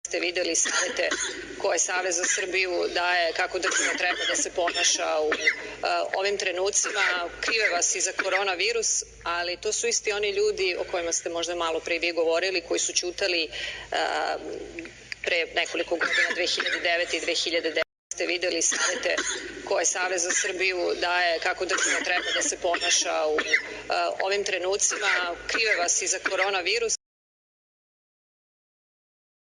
Ste videli savete koje Savez za Srbiju daje kako država treba da se ponaša u ovim trenucima. Krive vas i za koronavirus, ali to su isti oni ljudi o kojima ste možda malo pre vi govorili, koji su ćutali pre nekoliko godina, 2009. i 2010. Ste videli savete koje Savez za Srbiju daje kako država treba da se ponaša u ovim trenucima. Krive vas i za koronavirus,